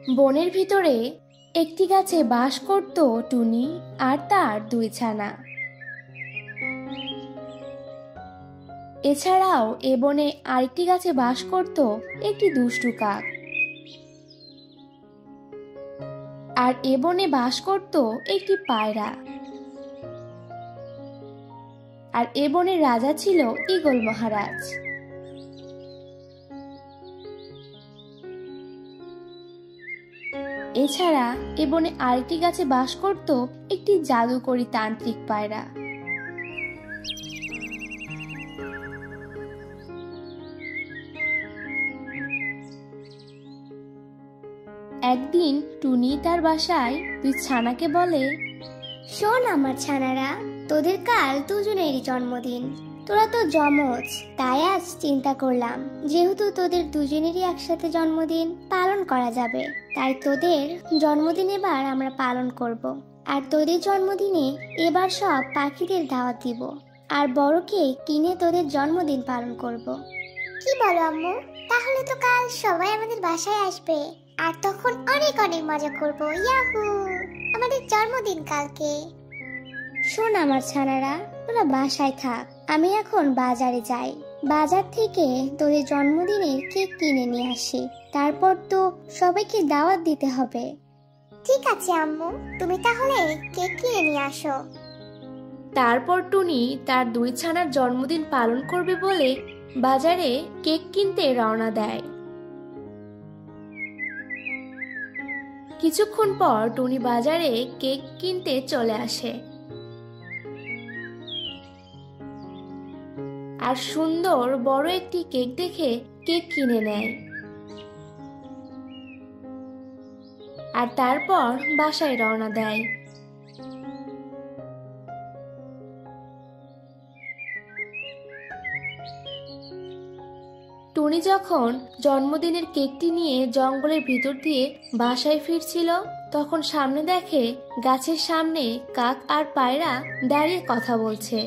বনের ভিতরে একটি গাছে বাস করত টুনি আর তার দুই ছানা। এছাড়াও এ বনে আরেকটি গাছে বাস করত একটি দুষ্টু কাক। আর এ বনে বাস করত একটি পায়রা। আর এ বনের রাজা ছিল ঈগল মহারাজ। এছাড়া এ বনে আরেকটি গাছে বাস করত একটি জাদুকরী তান্ত্রিক পায়রা। একদিন টুনি তার বাসায় দুই ছানাকে বলে, শোন আমার ছানারা, তোদের কাল দুজনেরই জন্মদিন। তোরা তো যমজ, তাই আজ চিন্তা করলাম যেহেতু তোদের দুজনেরই একসাথে জন্মদিন পালন করা যাবে, তাই তোদের জন্মদিন এবার আমরা পালন করব। আর তোদের জন্মদিনে এবার সব পাখিদের দাওয়াত দিব আর বড়কে কিনে তোদের জন্মদিন পালন করব। কি বলো আম্মু? তাহলে তো কাল সবাই আমাদের বাসায় আসবে আর তখন অনেক অনেক মজা করব। ইয়াহু, আমাদের জন্মদিন কালকে। শোন আমার ছানারা, তোরা বাসায় থাক, আমি এখন বাজারে যাই। বাজার থেকে তোদের জন্মদিনের কেক কিনে নিয়ে আসি, তারপর তো সবাইকে দাওয়াত দিতে হবে। ঠিক আছে আম্মু, তুমি তাহলে কেক কিনে নিয়ে আসো। তারপর টুনি তার দুই ছানার জন্মদিন পালন করবে বলে বাজারে কেক কিনতে রওনা দেয়। কিছুক্ষণ পর টুনি বাজারে কেক কিনতে চলে আসে আর সুন্দর বড় একটি কেক দেখে কেক কিনে নেয় আর তারপর বাসায় রওনা দেয়। টুনি যখন জন্মদিনের কেকটি নিয়ে জঙ্গলের ভিতর দিয়ে বাসায় ফিরছিল, তখন সামনে দেখে গাছের সামনে কাক আর পায়রা দাঁড়িয়ে কথা বলছে।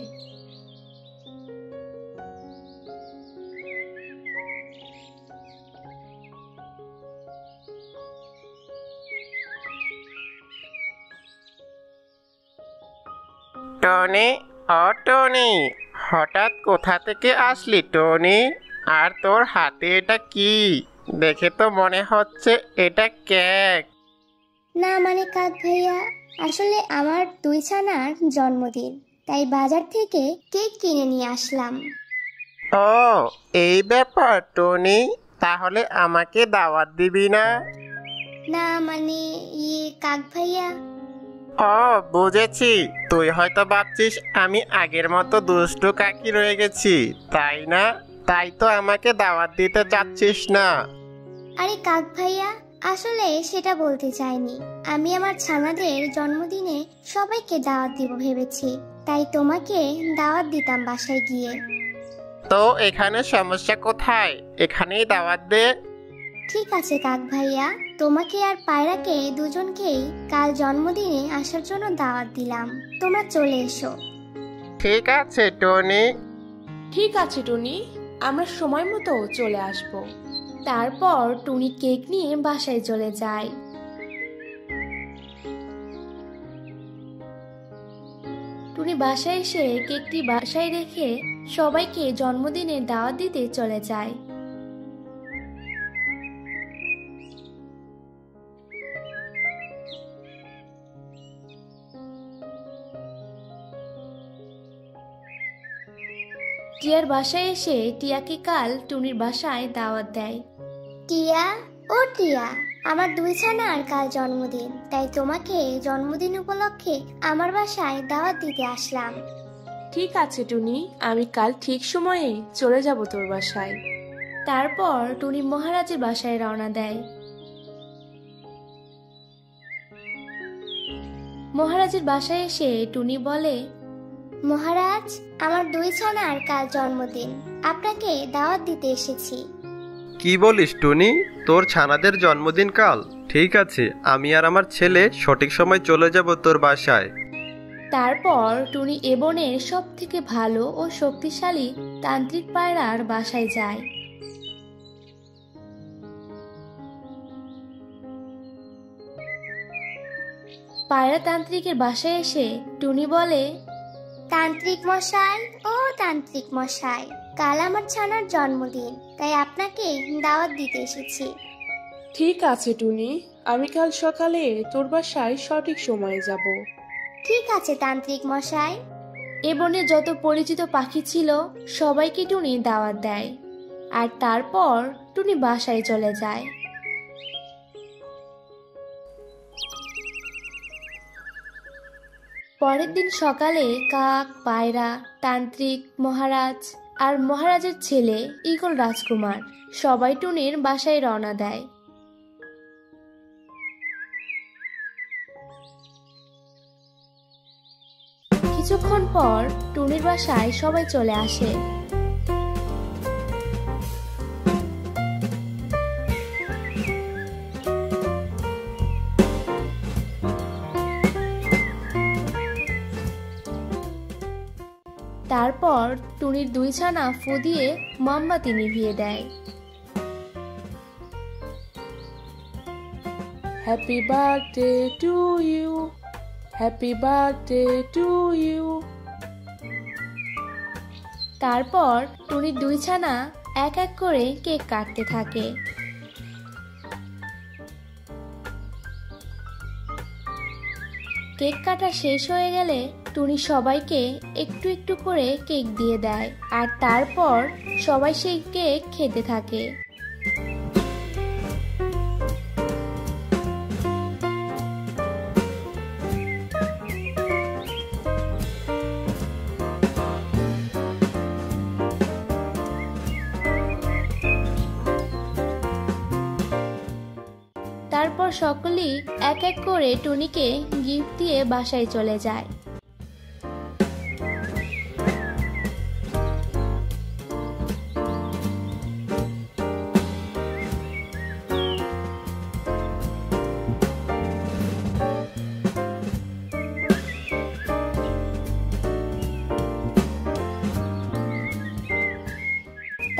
টনি, ও টনি, হঠাৎ কোথা থেকে আসলি টনি? আর তোর হাতে এটা কি? দেখে তো মনে হচ্ছে এটা কেক। না মানে কাক ভাইয়া, আসলে আমার দুই ছানার জন্মদিন, তাই বাজার থেকে কেক কিনে নিয়ে আসলাম। ও, এই ব্যাপার টনি, তাহলে আমাকে দাওয়াত দিবি না? না মানে কাক ভাইয়া। ও বুঝেছি, তুই হয়তো ভাবছিস আমি আগের মতো দুষ্টু কাকি রয়ে গেছি, তাই না? তাই তো আমাকে দাওয়াত দিতে চাচ্ছিস না। আরে কাক ভাইয়া, আসলে সেটা বলতে চাইনি। আমি আমার ছানাদের জন্মদিনে সবাইকে দাওয়াত দিব ভেবেছি, তাই তোমাকে দাওয়াত দিতাম বাসায় গিয়ে। তো এখানে সমস্যা কোথায়? এখানেই দাওয়াত দে। ঠিক আছে কাক ভাইয়া, তোমাকে আর পায়রাকে দুজনকেই কাল জন্মদিনে আসার জন্য দাওয়াত দিলাম, তোমরা চলে এসো। ঠিক আছে টনি। ঠিক আছে টুনি, আমরা সময় মতো চলে আসব। তারপর টুনি কেক নিয়ে বাসায় চলে যায়। টুনি বাসায় এসে কেকটি বাসায় রেখে সবাইকে জন্মদিনের দাওয়াত দিতে চলে যায়। টিয়ার বাসায় এসে টিয়াকে কাল টুনির বাসায় দাওয়াত দেয়। টিয়া, ও টিয়া, আমার দুই ছানার কাল জন্মদিন, তাই তোমাকে জন্মদিন উপলক্ষে আমার বাসায় দাওয়াত দিতে আসলাম। ঠিক আছে টুনি, আমি কাল ঠিক সময়ে চলে যাব তোর বাসায়। তারপর টুনি মহারাজের বাসায় রওনা দেয়। মহারাজের বাসায় এসে টুনি বলে, মহারাজ, আমার দুই ছানার কাল জন্মদিন, আপনাকে দাওয়াত দিতে এসেছি। কি বলিস টুনি, তোর ছানাদের জন্মদিন কাল? ঠিক আছে, আমি আর আমার ছেলে সঠিক সময় চলে যাব তোর বাসায়। তারপর টুনি এ বনের সব থেকে ভালো ও শক্তিশালী তান্ত্রিক পায়রার বাসায় যায়। পায়রা তান্ত্রিকের বাসায় এসে টুনি বলে, তান্ত্রিক মশাই, ও তান্ত্রিক মশাই, কাল আমার ছানার জন্মদিন, তাই আপনাকে দাওয়াত দিতে এসেছি। ঠিক আছে টুনি, আমি কাল সকালে তোর বাসায় সঠিক সময়ে যাব। ঠিক আছে তান্ত্রিক মশাই। এ বনে যত পরিচিত পাখি ছিল সবাইকে টুনি দাওয়াত দেয়, আর তারপর টুনি বাসায় চলে যায়। পরের দিন সকালে কাক, পায়রা, তান্ত্রিক, মহারাজ আর মহারাজের ছেলে ঈগল রাজকুমার সবাই টুনির বাসায় রওনা দেয়। কিছুক্ষণ পর টুনির বাসায় সবাই চলে আসে। তারপর টুনির 2 ছানা ফু দিয়ে মোমবাতি নিভিয়ে দেয়। Happy birthday to you, happy birthday to you. তারপর টুনির 2 ছানা এক এক করে কেক কাটতে থাকে। কেক কাটা শেষ হয়ে গেলে টুনি সবাইকে একটু একটু করে কেক দিয়ে দেয়, আর তারপর সবাই সেই কেক খেতে থাকে। তারপর সকলেই এক এক করে টুনিকে গিফট দিয়ে বাসায় চলে যায়।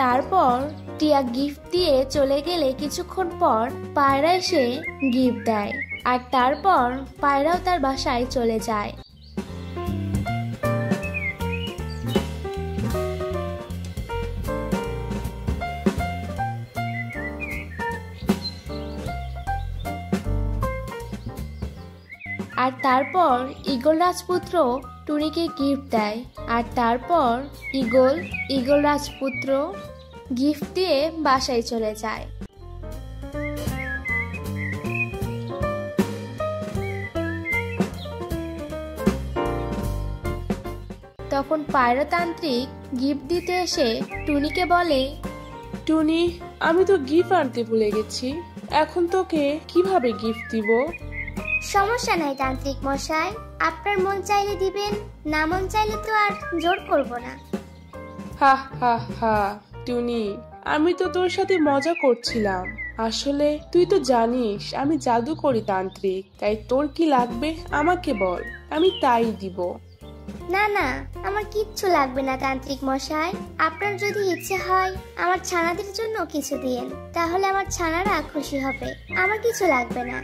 তারপর টিয়া গিফট দিয়ে চলে গেলে কিছুক্ষণ পর পায়রা এসে গিফট দেয়, আর তারপর পায়রাও তার বাসায় চলে যায়। আর তারপর ঈগল রাজপুত্র টুনিকে গিফট দেয়, আর তারপর ঈগল রাজপুত্র গিফট দিয়ে বাসায় চলে যায়। তখন পায়রাতান্ত্রিক গিফট দিতে এসে টুনিকে বলে, টুনি, আমি তো গিফট আনতে ভুলে গেছি, এখন তোকে কিভাবে গিফট দিব? সমস্যা নাই তান্ত্রিক মশাই, আপনার মন চাইলে দিবেন, না মন চাইলে তো আর জোর করব না। হা হা হা টুনি, আমি তো তোর সাথে মজা করছিলাম। আসলে তুই তো জানিস আমি জাদু করি তান্ত্রিক, তাই তোর কি লাগবে আমাকে বল, আমি তাই দিব। না না, আমার কিচ্ছু লাগবে না তান্ত্রিক মশাই। আপনার যদি ইচ্ছে হয় আমার ছানাদের জন্য কিছু দিন, তাহলে আমার ছানারা খুশি হবে। আমার কিছু লাগবে না।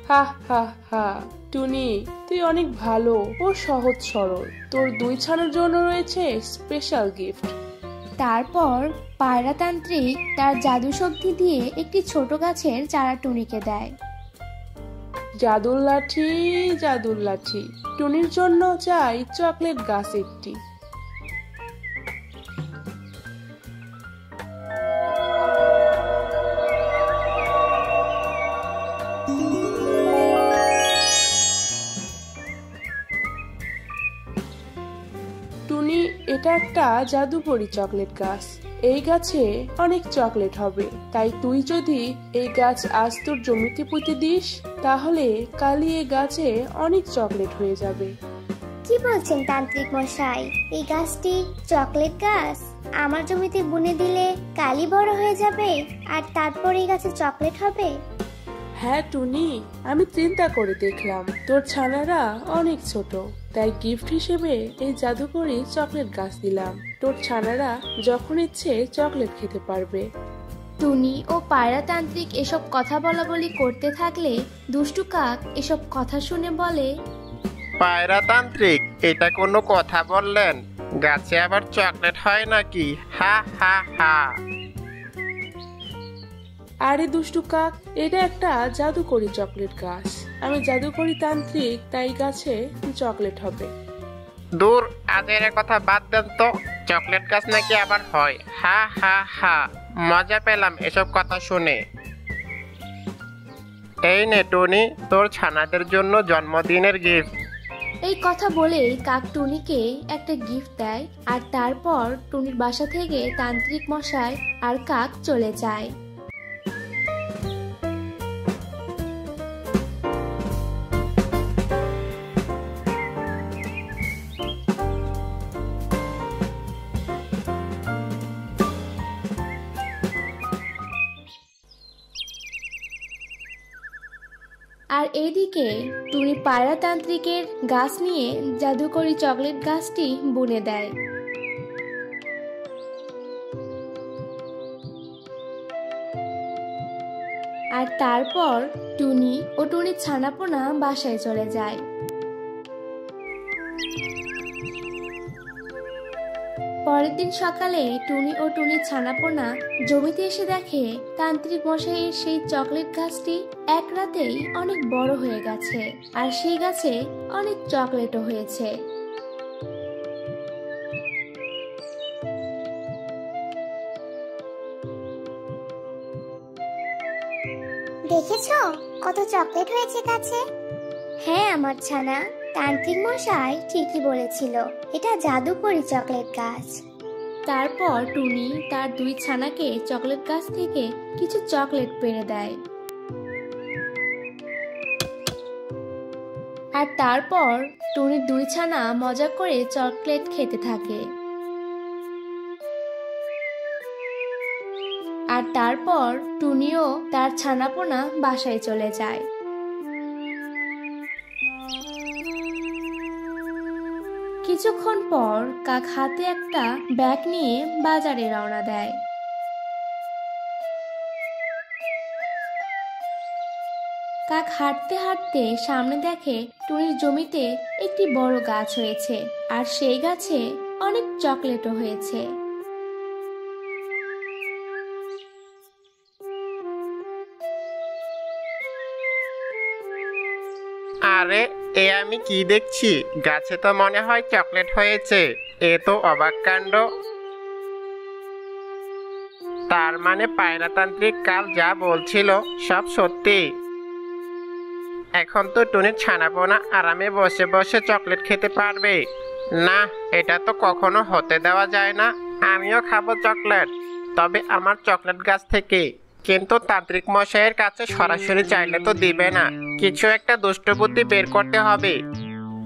হা হা হা টুনি, তুই অনেক ভালো ও সহজ সরল, তোর 2 ছানার জন্য রয়েছে স্পেশাল গিফট। তারপর পায়রাতান্ত্রিক তার জাদু শক্তি দিয়ে একটি ছোট গাছের চারা টুনিকে দেয়। জাদুর লাঠি, জাদুর লাঠি, টুনির জন্য চাই চকলেট গাছ একটি। টুনি, এটা একটা জাদুকরি চকলেট গাছ, এই গাছে অনেক চকলেট হবে, তাই তুই যদি এই গাছ আজ তোর জমিতে পুঁতে দিস তাহলে কালই এই গাছে অনেক চকলেট হয়ে যাবে। কি বলছেন তান্ত্রিক মশাই, এই গাছটি চকলেট গাছ আমার জমিতে বুনে দিলে কালই বড় হয়ে যাবে, আর তারপর এই গাছে চকলেট হবে? হ্যাঁ টুনি, আমি চিন্তা করে দেখলাম তোর ছানারা অনেক ছোট, তাই গিফট হিসেবে এই জাদুকরি চকলেট গাছ দিলাম। তোর ছানারা যখন ইচ্ছে চকলেট খেতে পারবে। টুনি ও পায়রাতান্ত্রিক এসব কথা বলাবলি করতে থাকলে দুষ্টু কাক এসব কথা শুনে বলে, পায়রাতান্ত্রিক, এটা কোনো কথা বললেন? গাছে আবার চকলেট হয় নাকি? হা হা হা। আরে দুষ্টু কাক, এটা একটা জাদুকরি চকলেট গাছ। আমি জাদুকরি তান্ত্রিক, তাই গাছে চকলেট হবে। দূর, আজের কথা বাদ দেন তো। চকলেট গাছ নাকি আবার হয়? হা হা হা, মজা পেলাম এসব কথা শুনে। এই নে টুনি, তোর ছানাদের জন্য জন্মদিনের গিফট। এই কথা বলে কাক টুনিকে একটা গিফট দেয় আর তারপর টুনির বাসা থেকে তান্ত্রিক মশাই আর কাক চলে যায়। আর এইদিকে টুনি পায়রাতান্ত্রিকের গাছ নিয়ে জাদুকরি চকলেট গাছটি বুনে দেয়। আর তারপর টুনি ও টুনির ছানাপোনা বাসায় চলে যায়। পরের দিন সকালে টুনি ও টুনির ছানাপোনা জমিতে এসে দেখে তান্ত্রিক মশাইয়ের সেই চকলেট গাছটি এক রাতেই অনেক বড় হয়ে গেছে আর সেই গাছে অনেক চকলেটও হয়েছে। দেখেছো কত চকলেট হয়েছে গাছে? হ্যাঁ আমার ছানা, তান্ত্রিক মশাই ঠিকই বলেছিল, এটা জাদুকরি চকলেট গাছ। তারপর টুনি তার দুই ছানাকে চকলেট গাছ থেকে কিছু চকলেট পেড়ে দেয়। আর তারপর টুনির দুই ছানা মজা করে চকলেট খেতে থাকে। আর তারপর টুনিও তার ছানাপোনা বাসায় চলে যায়। কিছুক্ষণ পর কাক হাতে একটা ব্যাগ নিয়ে বাজারে রওনা দেয়। কাক হাঁটতে হাঁটতে সামনে দেখে টুনির জমিতে একটি বড় গাছ হয়েছে আর সেই গাছে অনেক চকলেটও হয়েছে। আরে, এ আমি কি দেখছি? গাছে তো মনে হয় চকলেট হয়েছে। এ তো অবাক কাণ্ড। তার মানে পায়রাতান্ত্রিক কাল যা বলছিল সব সত্যি। এখন তো টুনির ছানাপোনা আরামে বসে বসে চকলেট খেতে পারবে। না, এটা তো কখনো হতে দেওয়া যায় না। আমিও খাবো চকলেট, তবে আমার চকলেট গাছ থেকে। কিন্তু তান্ত্রিক মশাইয়ের কাছে সরাসরি চাইলে তো দিবে না। কিছু একটা দুষ্ট বুদ্ধি বের করতে হবে।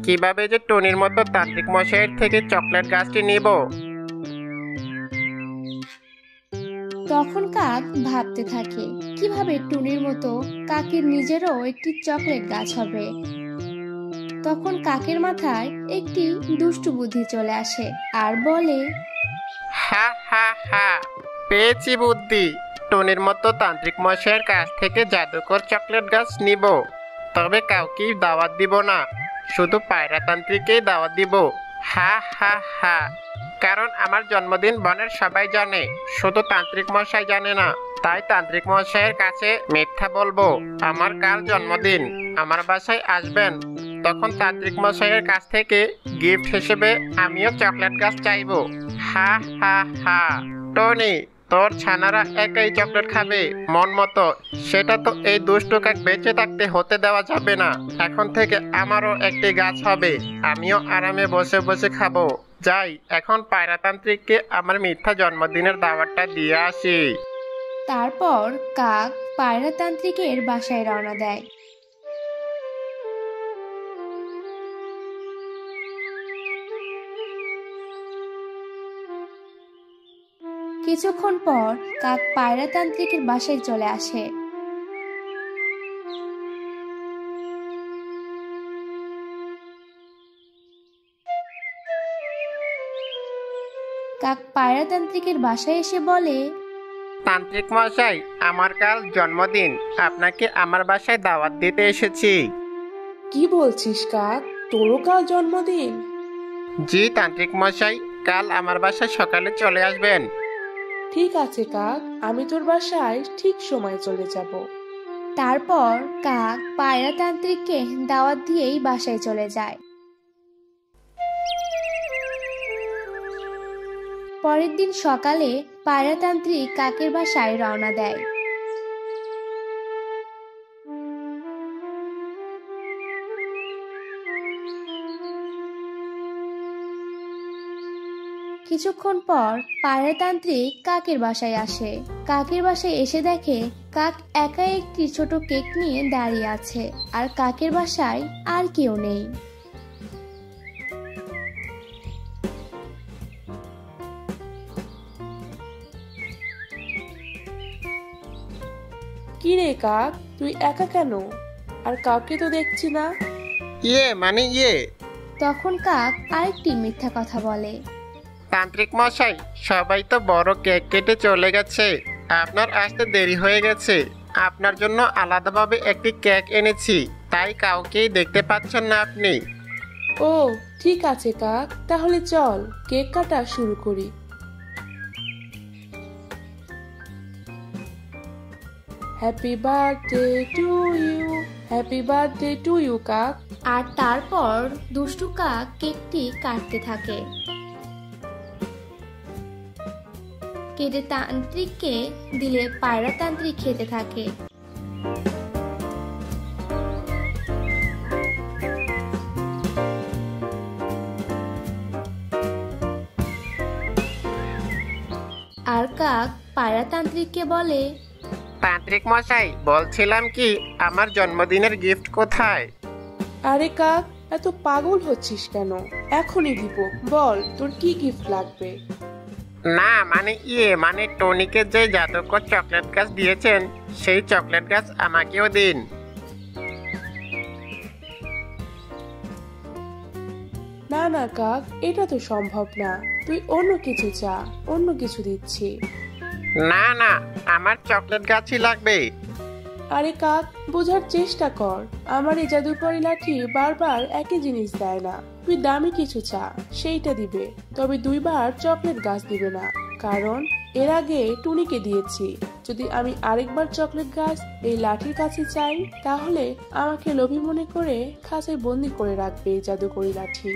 কিভাবে যে টুনির মতো তান্ত্রিক মশাইয়ের থেকে চকলেট গাছটি নিব। তখন কাক ভাবতে থাকে কিভাবে টুনির মতো কাকের নিজেরও একটি চকলেট গাছ হবে। তখন কাকের মাথায় একটি দুষ্টু বুদ্ধি চলে আসে আর বলে, হা হা হা, পেয়েছি বুদ্ধি। টুনির মতো তান্ত্রিক মশাইয়ের কাছ থেকে জাদুকর চকলেট গাছ নিব, তবে কাউকেই দাওয়াত দিব না, শুধু পায়রাতান্ত্রিককেই দাওয়াত দিব। হা হা হা, কারণ আমার জন্মদিন বনের সবাই জানে, শুধু তান্ত্রিক মশাই জানে না। তাই তান্ত্রিক মশাইয়ের কাছে মিথ্যা বলবো আমার কাল জন্মদিন, আমার বাসায় আসবেন। তখন তান্ত্রিক মশাইয়ের কাছ থেকে গিফট হিসেবে আমিও চকলেট গাছ চাইবো। হা হা হা। টনি, তোর ছানারা একাই চকলেট খাবে মন মতো, সেটা তো এই দুষ্ট কাক বেঁচে থাকতে হতে দেওয়া যাবে না। এখন থেকে আমারও একটি গাছ হবে, আমিও আরামে বসে বসে খাবো। যাই, এখন পায়রাতান্ত্রিককে আমার মিথ্যা জন্মদিনের দাওয়াতটা দিয়ে আসি। তারপর কাক পায়রাতান্ত্রিকের বাসায় রওনা দেয়। কিছুক্ষণ পর কাক পায়রাতান্ত্রিকের বাসায় চলে আসে। কাক পায়রাতান্ত্রিকের বাসায় এসে বলে, তান্ত্রিক মশাই, আমার কাল জন্মদিন, আপনাকে আমার বাসায় দাওয়াত দিতে এসেছি। কি বলছিস কাক, তোরও কাল জন্মদিন? জি তান্ত্রিক মশাই, কাল আমার বাসায় সকালে চলে আসবেন। ঠিক আছে কাক, আমি তোর বাসায় ঠিক সময় চলে যাব। তারপর কাক পায়রাতান্ত্রিককে দাওয়াত দিয়েই বাসায় চলে যায়। পরের দিন সকালে পায়রাতান্ত্রিক কাকের বাসায় রওনা দেয়। কিছুক্ষণ পর পায়রাতান্ত্রিক কাকের বাসায় আসে। কাকের বাসায় এসে দেখে কাক একা একটি ছোট কেক নিয়ে দাঁড়িয়ে আছে, আর কাকের বাসায় আর কেউ নেই। কি রে কাক, তুই একা কেন? আর কাউকে তো দেখছি না। ইয়ে। তখন কাক আরেকটি মিথ্যা কথা বলে। তান্ত্রিক মশাই, সবাই তো বড় কেক কেটে চলে গেছে, আপনার আসতে দেরি হয়ে গেছে। আপনার জন্য আলাদাভাবে একটি কেক এনেছি, তাই কাউকেই দেখতে পাচ্ছেন না আপনি। ও ঠিক আছে কাক, তাহলে চল কেক কাটা শুরু করি। Happy birthday to you, happy birthday to you কাক। আর তারপর দুষ্টু কাক কেকটি কাটতে থাকে। কেটে তান্ত্রিককে দিলে পায়রাতান্ত্রিক খেতে থাকে। আর কাক পায়রাতান্ত্রিককে বলে, তান্ত্রিক মশাই, বলছিলাম কি, আমার জন্মদিনের গিফট কোথায়? আরে কাক, এত পাগল হচ্ছিস কেন? এখনই দিব, বল তোর কি গিফট লাগবে। না মানে টনিকে যে জাদুকর চকলেট গাছ দিয়েছেন, সেই চকলেট গাছ আমাকেও দিন। না না কাক, এটা তো সম্ভব না, তুই অন্য কিছু চা, অন্য কিছু দিচ্ছি। না, আমার চকলেট গাছই লাগবে। আরে কাক, বোঝার চেষ্টা কর, আমার এই জাদুকরি লাঠি বারবার একই জিনিস দেয় না। তুই দামি কিছু চা, সেইটা দিবে, তবে 2 বার চকলেট গাছ দিবে না, কারণ এর আগে টুনিকে দিয়েছি। যদি আমি আরেকবার চকলেট গাছ এই লাঠির কাছে চাই, তাহলে আমাকে লোভী মনে করে খাঁচায় বন্দি করে রাখবে এই জাদুকরি লাঠি।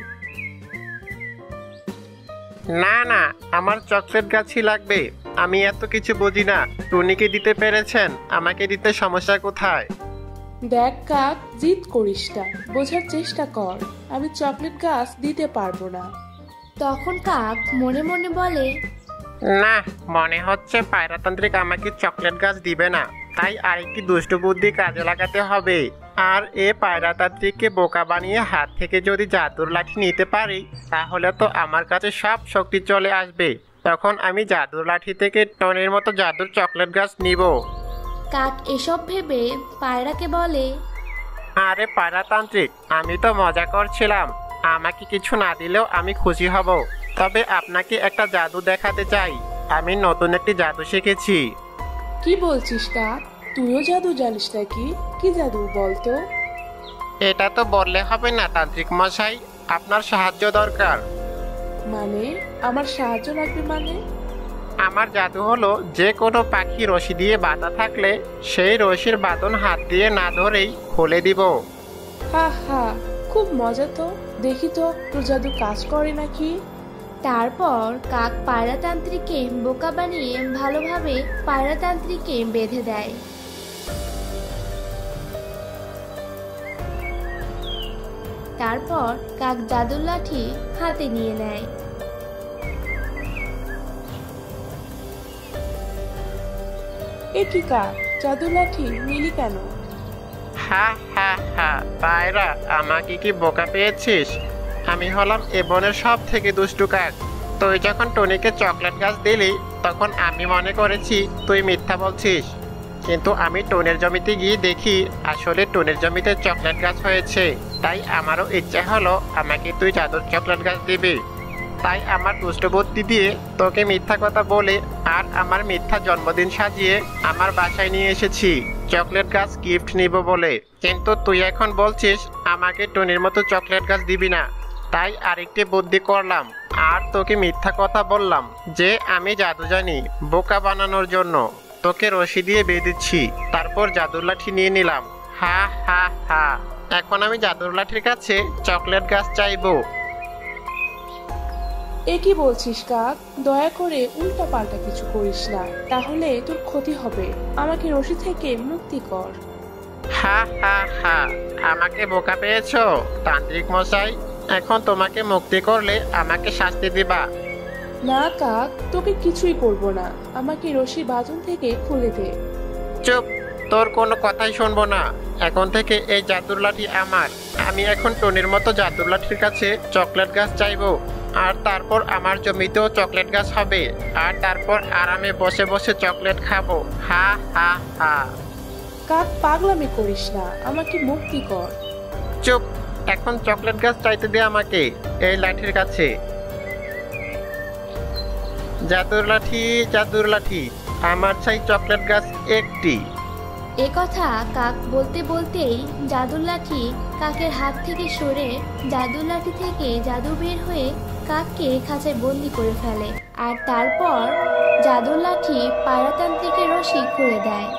না, আমার চকলেট গাছই লাগবে। আমি এত কিছু বুঝি না, টুনিকে দিতে পেরেছেন, আমাকে দিতে সমস্যা কোথায়? দেখ কাক, জিদ করিস না, বোঝার চেষ্টা কর, আমি চকলেট গাছ দিতে পারবো না। তখন কাক মনে মনে বলে, না, মনে হচ্ছে পায়রাতান্ত্রিক আমাকে চকলেট গাছ দিবে না, তাই আরেকটি দুষ্টু বুদ্ধি কাজে লাগাতে হবে। আর এ পায়রাতান্ত্রিককে বোকা বানিয়ে হাত থেকে যদি জাদুর লাঠি নিতে পারি, তাহলে তো আমার কাছে সব শক্তি চলে আসবে। তখন আমি জাদুর লাঠি থেকে টনির মতো জাদুর চকলেট গাছ নিব। কাক এসব ভেবে পায়রাকে বলে, আরে পায়রাতান্ত্রিক, আমি তো মজা করছিলাম, আমাকে কিছু না দিলেও আমি খুশি হব। তবে আপনাকে একটা জাদু দেখাতে চাই, আমি নতুন একটি জাদু শিখেছি। কি বলছিস কাক, তুইও জাদু জানিস নাকি? কি জাদু বলতো? এটা তো বললে হবে না তান্ত্রিক মশাই, আপনার সাহায্য দরকার। মানে আমার সাহায্য লাগবে মানে? আমার জাদু হলো, যে কোনো পাখি রশি দিয়ে বাঁধা থাকলে সেই রশির বাঁধন হাত দিয়ে না ধরেই খুলে দিব। হা, খুব মজা তো, দেখি তো তোর জাদু কাজ করে নাকি। তারপর কাক পায়রাতান্ত্রিককে বোকা বানিয়ে ভালোভাবে পায়রাতান্ত্রিককে বেঁধে দেয়। তারপর কাক জাদুর লাঠি হাতে নিয়ে নেয়। এ কি কাক, জাদুর লাঠি নিলি কেন? হা, পায়রা, আমাকে কি বোকা পেয়েছিস? আমি হলাম এ বনের সব থেকে দুষ্টু কাক। তুই যখন টনিকে চকলেট গাছ দিলি, তখন আমি মনে করেছি তুই মিথ্যা বলছিস, কিন্তু আমি টনের জমিতে গিয়ে দেখি আসলে টনের জমিতে চকলেট গাছ হয়েছে। তাই আমারও ইচ্ছা হলো আমাকে তুই জাদুর চকলেট গাছ দিবি। তাই আমার দুষ্ট বুদ্ধি দিয়ে তোকে মিথ্যা কথা বলে আর আমার মিথ্যা জন্মদিন সাজিয়ে আমার বাসায় নিয়ে এসেছি চকলেট গাছ গিফট নিব বলে। কিন্তু তুই এখন বলছিস আমাকে টুনির মতো চকলেট গাছ দিবি না। তাই আরেকটি বুদ্ধি করলাম আর তোকে মিথ্যা কথা বললাম যে আমি জাদু জানি বোকা বানানোর জন্য। তোকে রশি দিয়ে বেঁধেছি, তারপর জাদুর লাঠি নিয়ে নিলাম। হা হা হা, এখন আমি জাদুর লাঠির কাছে চকলেট গাছ চাইবো। এ কি বলছিস কাক? দয়া করে উল্টা পাল্টা কিছু করিস না, তাহলে তোর ক্ষতি হবে। আমাকে রশি থেকে মুক্তি কর। হা হা হা, আমাকে বোকা পেয়েছো তান্ত্রিক মশাই? এখন তোমাকে মুক্তি করলে আমাকে শাস্তি দিবা। না কাক, তোকে কিছুই করবো না। আমাকে রশি বাঁধন থেকে খুলে দে। চুপ, তোর কোনো কথাই শুনবো না। এখন থেকে এই জাদুর লাঠি আমার। আমি এখন টুনির মতো জাদুর লাঠির কাছে চকলেট গাছ চাইবো, আর তারপর আমার জমিতেও চকলেট গাছ হবে, আর তারপর আরামে বসে বসে চকলেট খাবো। হা হা হা। কাক, পাগলামি করিস না, আমাকে মুক্তি কর। চুপ, এখন চকলেট গাছ চাইতে দে আমাকে এই লাঠির কাছে। জাদুর লাঠি, জাদুর লাঠি, আমার চাই চকলেট গাছ একটি। এ কথা কাক বলতে বলতেই জাদুর লাঠি কাকের হাত থেকে সরে জাদুর লাঠি থেকে জাদু বের হয়ে কাককে খাঁচায় বন্দি করে ফেলে। আর তারপর জাদুর লাঠি পায়রাতান্ত্রিকের রশি খুলে দেয়।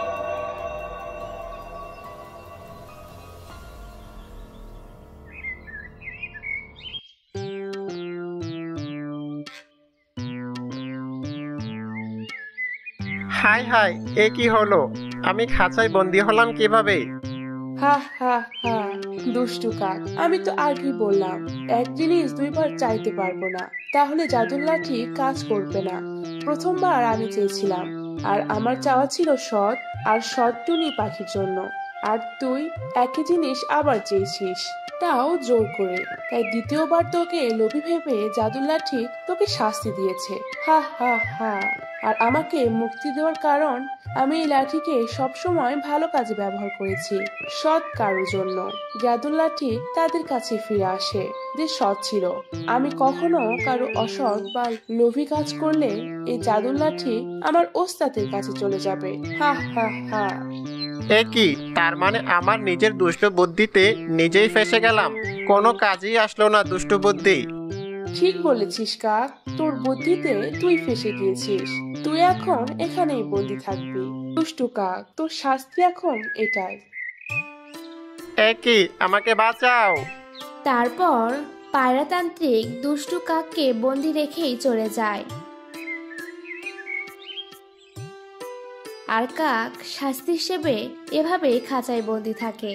হাই হাই, এ কি হলো? আমি খাঁচায় বন্দি হলাম কিভাবে? হা হা হা, দুষ্টু কাক, আমি তো আগেই বললাম এক জিনিস দুইবার চাইতে পারবো না, তাহলে জাদুর লাঠি কাজ করবে না। প্রথমবার আমি চেয়েছিলাম, আর আমার চাওয়া ছিল সৎ আর সৎ টুনি পাখির জন্য। আর তুই একই জিনিস আবার চেয়েছিস, তাও জোর করে। তাই দ্বিতীয়বার তোকে লোভী ভেবে জাদুর লাঠি তোকে শাস্তি দিয়েছে। হা হা হা। আর আমাকে মুক্তি দেওয়ার কারণ, আমি এই লাঠিকে সবসময় ভালো কাজে ব্যবহার করেছি, সৎ কারোর জন্য। জাদুর লাঠি তাদের কাছে ফিরে আসে যে সৎ ছিল। আমি কখনো কারো অসৎ বা লোভী কাজ করলে এই জাদুর লাঠি আমার ওস্তাদের কাছে চলে যাবে। হা হা হা। এ কি, তার মানে আমার নিজের দুষ্ট বুদ্ধিতে নিজেই ফেসে গেলাম? কোনো কাজেই আসলো না দুষ্ট বুদ্ধি। ঠিক বলেছিস কাক, তোর বুদ্ধিতে তুই ফেসে গিয়েছিস। তুই এখন এখানেই বন্দি থাকবি। দুষ্টু কাক, তোর শাস্তি এখন এটাই। এ কি, আমাকে বাঁচাও। তারপর পায়রাতান্ত্রিক দুষ্টু কাককে বন্দি রেখেই চলে যায়। আর কাক শাস্তি হিসেবে এভাবে খাঁচায় বন্দি থাকে।